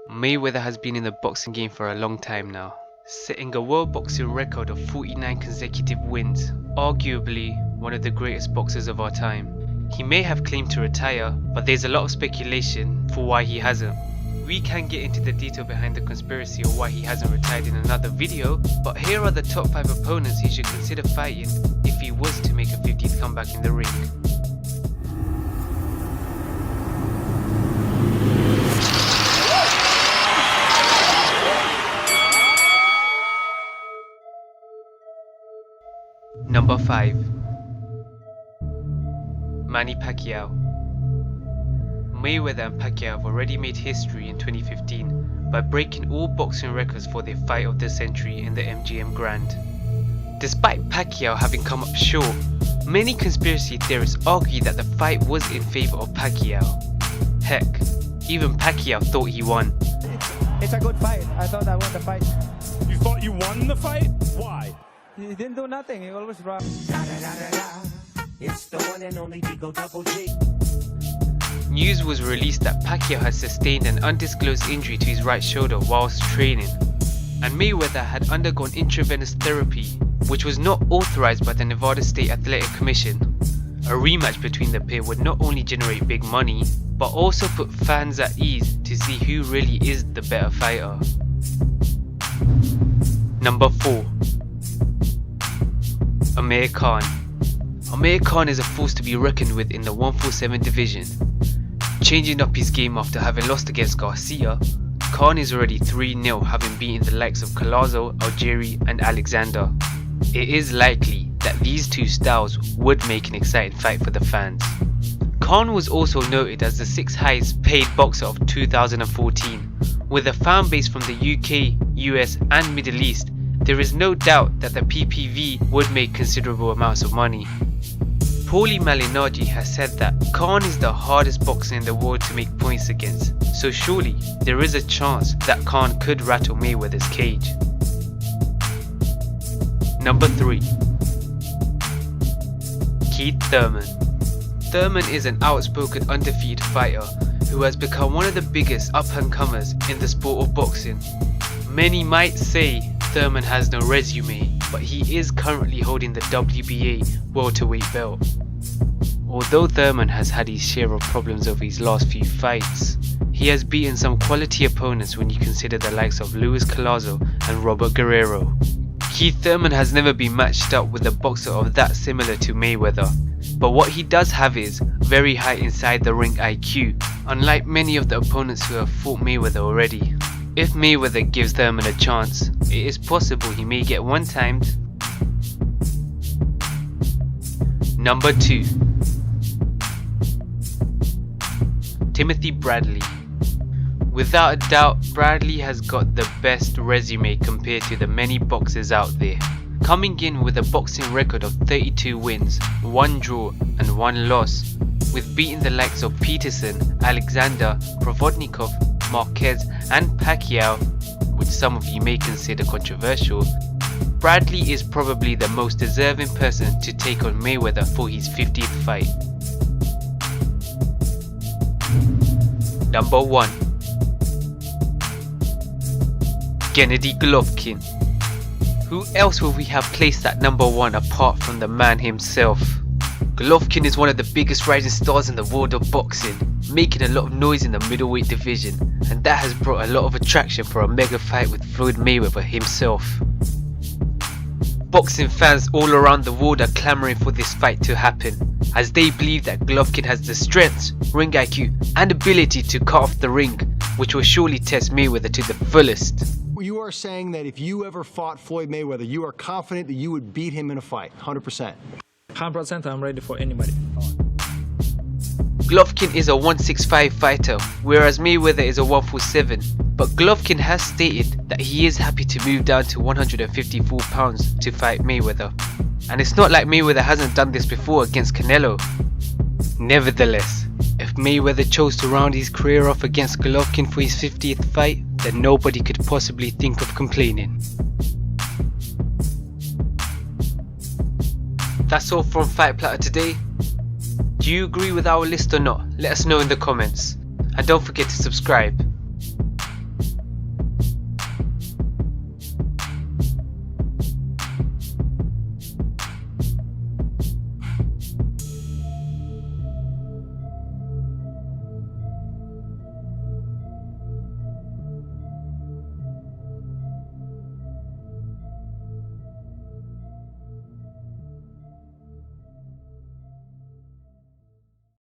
Mayweather has been in the boxing game for a long time now, setting a world boxing record of 49 consecutive wins, arguably one of the greatest boxers of our time. He may have claimed to retire, but there's a lot of speculation for why he hasn't. We can get into the detail behind the conspiracy or why he hasn't retired in another video, but here are the top 5 opponents he should consider fighting if he was to make a 50th comeback in the ring. Number 5. Manny Pacquiao. Mayweather and Pacquiao have already made history in 2015 by breaking all boxing records for their fight of the century in the MGM Grand. Despite Pacquiao having come up short, many conspiracy theorists argue that the fight was in favour of Pacquiao. Heck, even Pacquiao thought he won. It's a good fight. I thought I won the fight. You thought you won the fight? Why? He didn't do nothing. He always wrong. It's the one and only Digo Double G. News was released that Pacquiao had sustained an undisclosed injury to his right shoulder whilst training, and Mayweather had undergone intravenous therapy, which was not authorized by the Nevada State Athletic Commission. A rematch between the pair would not only generate big money, but also put fans at ease to see who really is the better fighter. Number 4. Amir Khan. Amir Khan is a force to be reckoned with in the 147 division. Changing up his game after having lost against Garcia, Khan is already 3-0, having beaten the likes of Collazo, Algieri and Alexander. It is likely that these two styles would make an exciting fight for the fans. Khan was also noted as the 6th highest paid boxer of 2014. With a fan base from the UK, US and Middle East, there is no doubt that the PPV would make considerable amounts of money. Paulie Malignaggi has said that Khan is the hardest boxer in the world to make points against, so surely there is a chance that Khan could rattle Mayweather's cage. Number 3. Keith Thurman. Thurman is an outspoken undefeated fighter who has become one of the biggest up-and-comers in the sport of boxing. Many might say Thurman has no resume, but he is currently holding the WBA welterweight belt. Although Thurman has had his share of problems over his last few fights, he has beaten some quality opponents when you consider the likes of Luis Collazo and Robert Guerrero. Keith Thurman has never been matched up with a boxer of that similar to Mayweather, but what he does have is very high inside the ring IQ, unlike many of the opponents who have fought Mayweather already. If Mayweather gives Thurman a chance, it is possible he may get one-timed. Number 2. Timothy Bradley. Without a doubt, Bradley has got the best resume compared to the many boxers out there. Coming in with a boxing record of 32 wins, 1 draw and 1 loss, with beating the likes of Peterson, Alexander, Provodnikov, Marquez and Pacquiao, which some of you may consider controversial, Bradley is probably the most deserving person to take on Mayweather for his 50th fight. Number 1. Gennady Golovkin. Who else will we have placed at number 1 apart from the man himself? Golovkin is one of the biggest rising stars in the world of boxing, making a lot of noise in the middleweight division, and that has brought a lot of attraction for a mega fight with Floyd Mayweather himself. Boxing fans all around the world are clamouring for this fight to happen, as they believe that Golovkin has the strength, ring IQ and ability to cut off the ring, which will surely test Mayweather to the fullest. You are saying that if you ever fought Floyd Mayweather, you are confident that you would beat him in a fight, 100%? 100%. I'm ready for anybody. Golovkin is a 165 fighter, whereas Mayweather is a 147, but Golovkin has stated that he is happy to move down to 154 pounds to fight Mayweather. And it's not like Mayweather hasn't done this before against Canelo. Nevertheless, if Mayweather chose to round his career off against Golovkin for his 50th fight, then nobody could possibly think of complaining. That's all from Fight Platter today. Do you agree with our list or not? Let us know in the comments. And don't forget to subscribe.